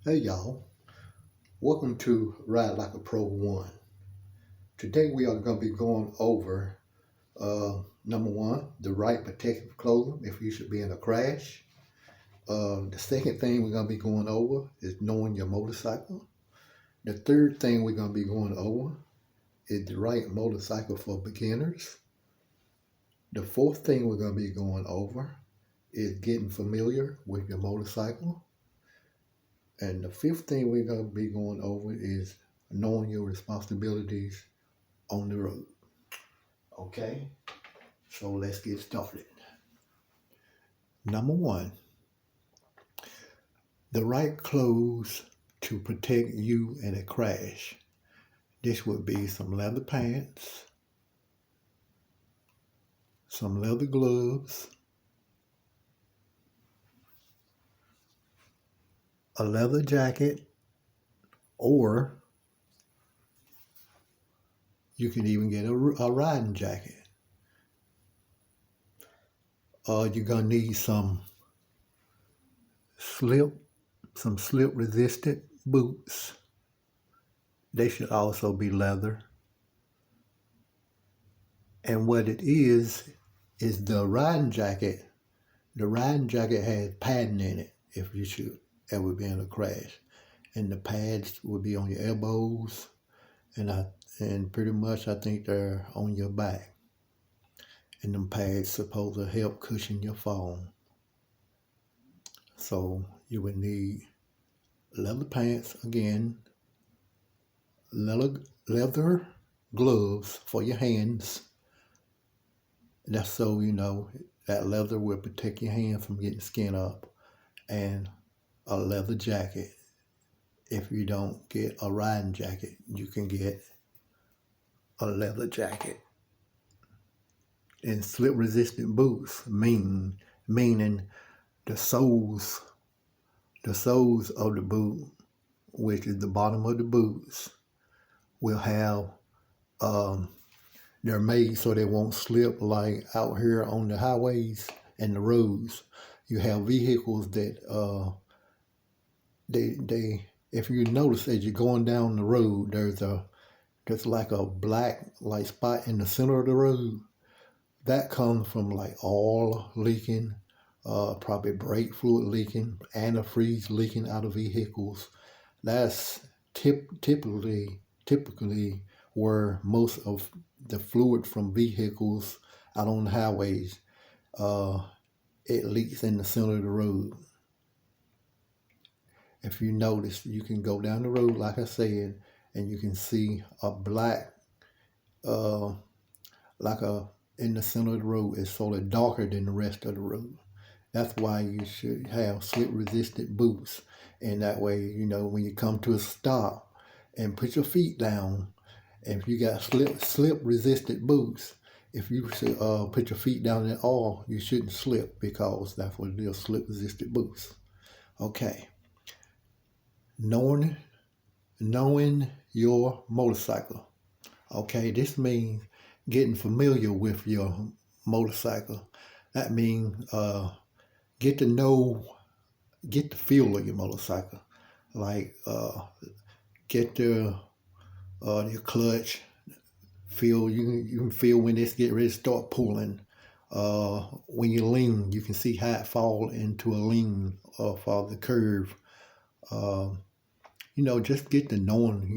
Hey y'all, welcome to Ride Like a Pro 1. Today we are going to be going over number one, the right protective clothing if you should be in a crash. The second thing we're going to be going over is knowing your motorcycle. The third thing we're going to be going over is the right motorcycle for beginners. The fourth thing we're going to be going over is getting familiar with your motorcycle. And the fifth thing we're going to be going over is knowing your responsibilities on the road. Okay, so let's get started. Number one, the right clothes to protect you in a crash. This would be some leather pants, some leather gloves, a leather jacket, or you can even get a riding jacket. You're gonna need some slip resistant boots. They should also be leather. And what it is the riding jacket. The riding jacket has padding in it if you should ever be in a crash. And the pads will be on your elbows and pretty much I think they're on your back. And them pads supposed to help cushion your fall. So you would need leather pants again, leather gloves for your hands. That's so you know that leather will protect your hand from getting skin up, and a leather jacket. If you don't get a riding jacket, you can get a leather jacket. And slip resistant boots meaning the soles of the boot, which is the bottom of the boots, will have they're made so they won't slip like out here on the highways and the roads. You have vehicles that they if you notice as you're going down the road, there's like a black like spot in the center of the road. That comes from like oil leaking, probably brake fluid leaking, antifreeze leaking out of vehicles. That's typically where most of the fluid from vehicles out on the highways, it leaks in the center of the road. If you notice, you can go down the road, like I said, and you can see a black, in the center of the road. It's sort of darker than the rest of the road. That's why you should have slip resistant boots. And that way, you know, when you come to a stop and put your feet down, and if you got slip resistant boots, if you put your feet down at all, you shouldn't slip because that's what it is, slip resistant boots. Okay. Knowing your motorcycle. Okay, this means getting familiar with your motorcycle. That means get the feel of your motorcycle. Like get your clutch feel. You can feel when it's getting ready to start pulling. When you lean, you can see how it fall into a lean for the curve. Just get to knowing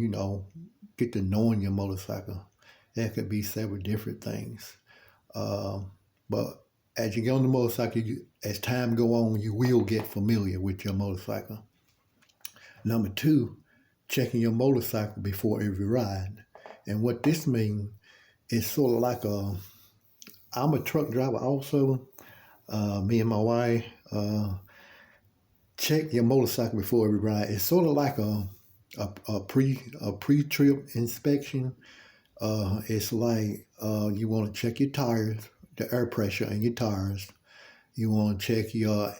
your motorcycle. That could be several different things. But as you get on the motorcycle, as time go on, you will get familiar with your motorcycle. Number two, checking your motorcycle before every ride. And what this means is sort of like I'm a truck driver also. Me and my wife check your motorcycle before every ride. It's sort of like a pre-trip inspection. It's like you want to check your tires, the air pressure in your tires. You want to check your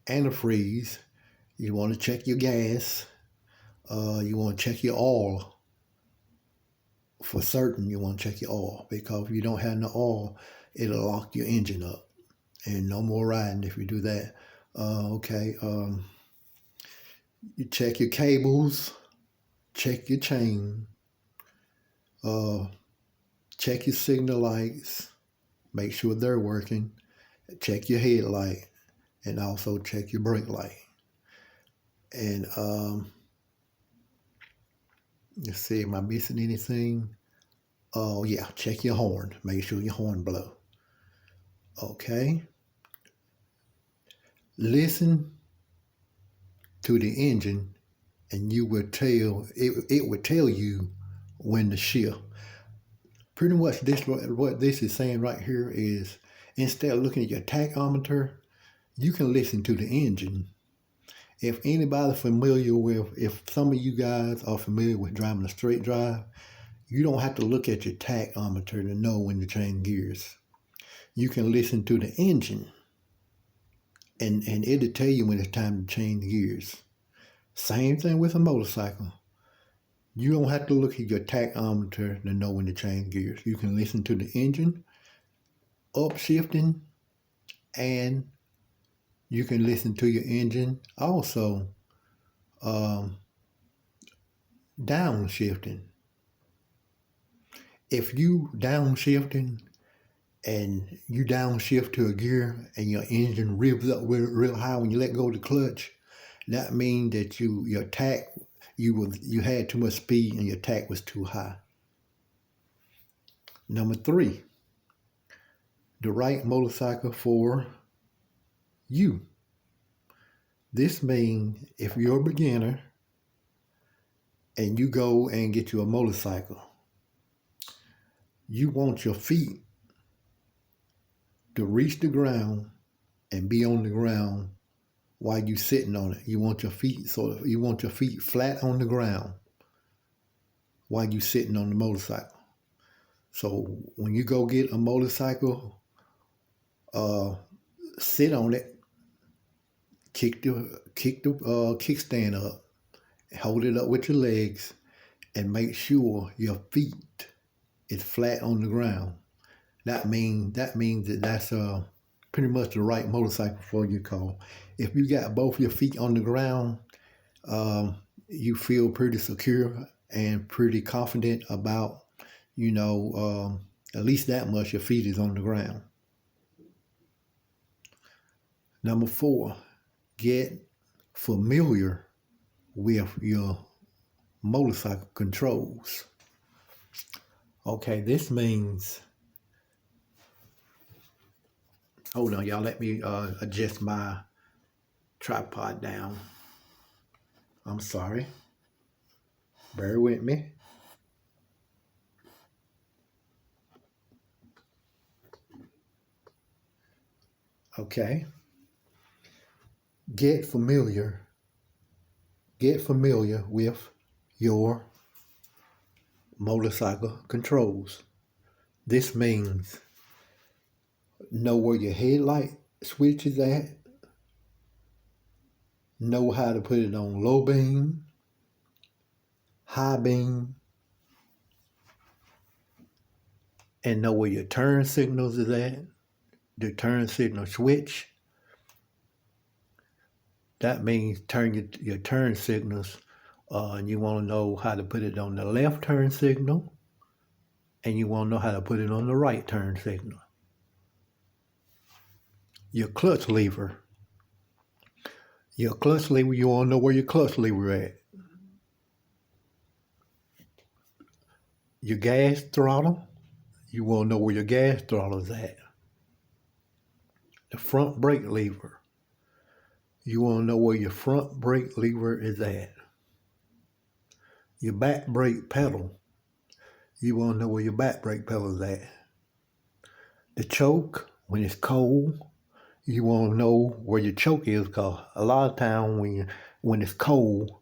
antifreeze. You want to check your gas. You want to check your oil. For certain, you want to check your oil, because if you don't have no oil, it'll lock your engine up. And no more riding if you do that. Okay. You check your cables, check your chain, check your signal lights, make sure they're working, check your headlight, and also check your brake light. And let's see, am I missing anything? Oh yeah, check your horn. Make sure your horn blow. Okay. Listen to the engine, and you will tell it will tell you when to shift. Pretty much this what this is saying right here is, instead of looking at your tachometer, you can listen to the engine. If anybody's familiar with, if some of you guys are familiar with driving a straight drive, you don't have to look at your tachometer to know when to change gears. You can listen to the engine, and it'll tell you when it's time to change gears. Same thing with a motorcycle. You don't have to look at your tachometer to know when to change gears. You can listen to the engine, upshifting, and you can listen to your engine also downshifting. If you downshifting and you downshift to a gear and your engine revs up real high when you let go of the clutch, that means that you had too much speed and your tach was too high. Number 3, the right motorcycle for you. This means if you're a beginner and you go and get you a motorcycle, you want your feet to reach the ground and be on the ground while you're sitting on it. You want your feet flat on the ground while you're sitting on the motorcycle. So when you go get a motorcycle, sit on it, kick the kickstand up, hold it up with your legs, and make sure your feet is flat on the ground. That means that's pretty much the right motorcycle for you. Call. If you got both your feet on the ground, you feel pretty secure and pretty confident about, at least that much your feet is on the ground. Number 4, get familiar with your motorcycle controls. Okay, this means, hold on y'all, let me adjust my tripod down. I'm sorry, bear with me. Okay, get familiar with your motorcycle controls. This means know where your headlight switch is at, know how to put it on low beam, high beam, and know where your turn signals is at, the turn signal switch. That means turn your turn signals, and you want to know how to put it on the left turn signal, and you want to know how to put it on the right turn signal. Your clutch lever. You want to know where your clutch lever at. Your gas throttle. You want to know where your gas throttle is at. The front brake lever. You want to know where your front brake lever is at. Your back brake pedal. You want to know where your back brake pedal is at. The choke, when it's cold, you want to know where your choke is, because a lot of times when it's cold,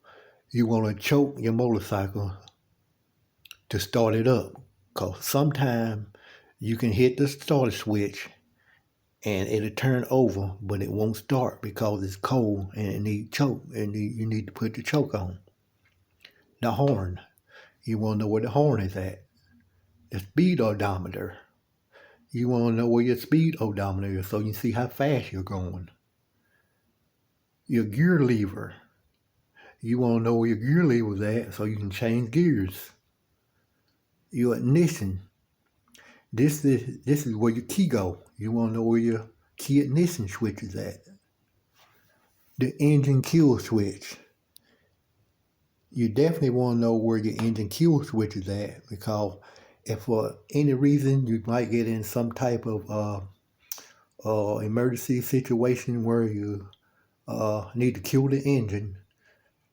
you want to choke your motorcycle to start it up, because sometimes you can hit the starter switch and it'll turn over, but it won't start because it's cold and it needs choke, and you need to put the choke on. The horn. You want to know where the horn is at. The speed odometer. You want to know where your speed odometer is so you can see how fast you're going. Your gear lever. You want to know where your gear lever is at so you can change gears. Your ignition. This is where your key go. You want to know where your key ignition switch is at. The engine kill switch. You definitely want to know where your engine kill switch is at, because if for any reason you might get in some type of emergency situation where you need to kill the engine,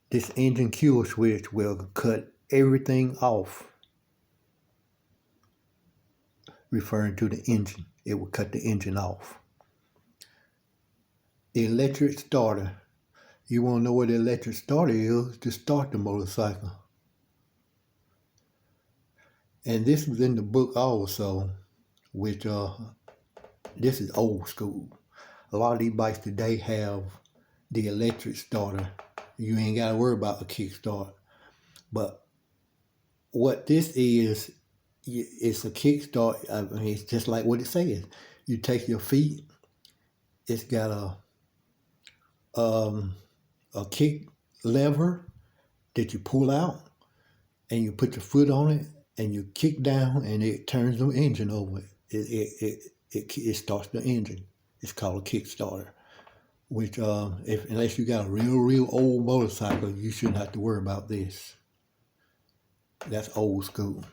this engine kill switch will cut everything off. Referring to the engine, it will cut the engine off. Electric starter. You want to know what the electric starter is to start the motorcycle. And this was in the book also, which this is old school. A lot of these bikes today have the electric starter. You ain't got to worry about a kickstart. But what this is, it's a kickstart. I mean, it's just like what it says. You take your feet. It's got a kick lever that you pull out, and you put your foot on it, and you kick down, and it turns the engine over. It starts the engine. It's called a Kickstarter, which unless you got a real old motorcycle, you shouldn't have to worry about this. That's old school.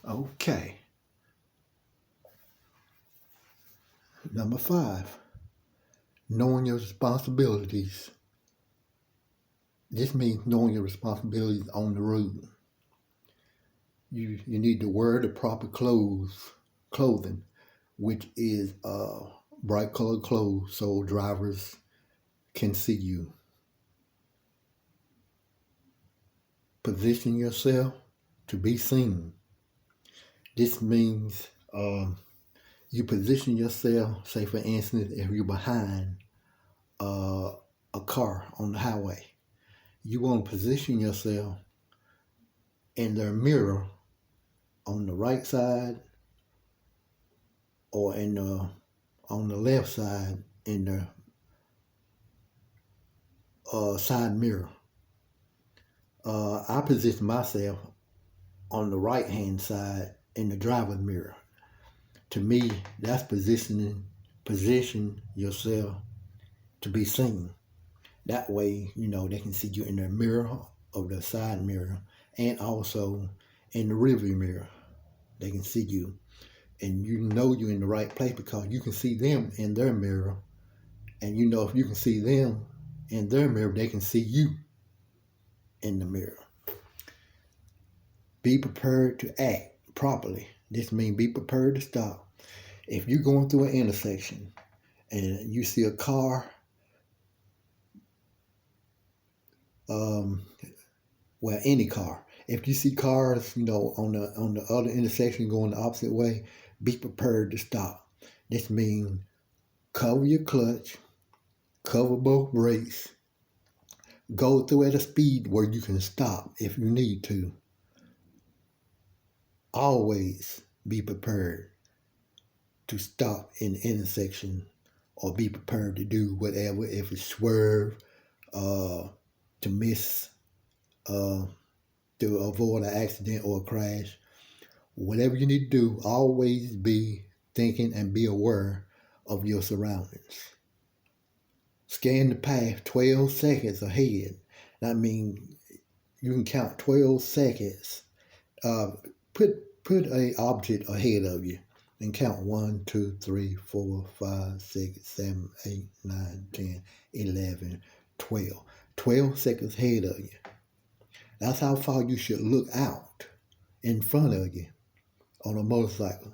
Okay. Number 5, knowing your responsibilities. This means knowing your responsibilities on the road. You need to wear the proper clothing, which is bright colored clothes so drivers can see you. Position yourself to be seen. This means you position yourself, say for instance, if you're behind a car on the highway, you want to position yourself in their mirror on the right side or on the left side in the side mirror. I position myself on the right hand side in the driver's mirror. To me, that's position yourself to be seen. That way, they can see you in the mirror of the side mirror, and also in the rearview mirror. They can see you, and you're in the right place because you can see them in their mirror, and if you can see them in their mirror, they can see you in the mirror. Be prepared to act properly. This means be prepared to stop. If you're going through an intersection and you see a car, any car. If you see cars, on the other intersection going the opposite way, be prepared to stop. This means cover your clutch, cover both brakes, go through at a speed where you can stop if you need to. Always be prepared to stop in the intersection, or be prepared to do whatever, if it's swerve, to miss, to avoid an accident or a crash. Whatever you need to do, always be thinking and be aware of your surroundings. Scan the path 12 seconds ahead. That means you can count 12 seconds. Put a object ahead of you and count 1, 2, 3, 4, 5, 6, 7, 8, 9, 10, 11, 12. 12 seconds ahead of you. That's how far you should look out in front of you on a motorcycle.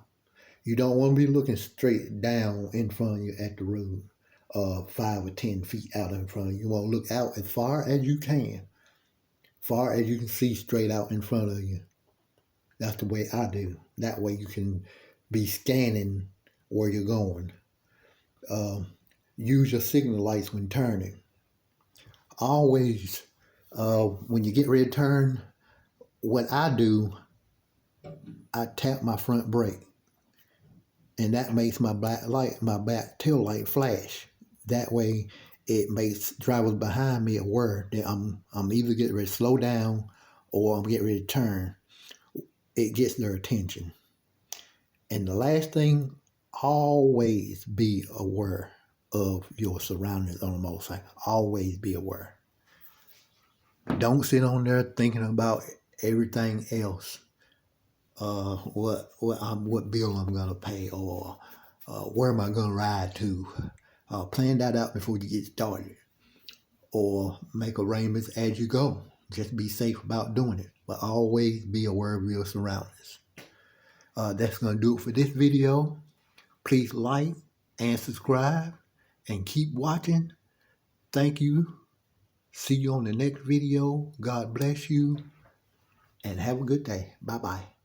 You don't want to be looking straight down in front of you at the road, 5 or 10 feet out in front of you. You want to look out as far as you can see straight out in front of you. That's the way I do. That way you can be scanning where you're going. Use your signal lights when turning. Always, when you get ready to turn, what I do, I tap my front brake, and that makes my back tail light flash. That way, it makes drivers behind me aware that I'm either getting ready to slow down or I'm getting ready to turn. It gets their attention. And the last thing, always be aware of your surroundings on a motorcycle. Always be aware. Don't sit on there thinking about everything else. What bill I'm gonna pay, or where am I gonna ride to? Plan that out before you get started, or make arrangements as you go. Just be safe about doing it, but always be aware of your surroundings. That's gonna do it for this video. Please like and subscribe and keep watching. Thank you. See you on the next video. God bless you and have a good day. Bye-bye.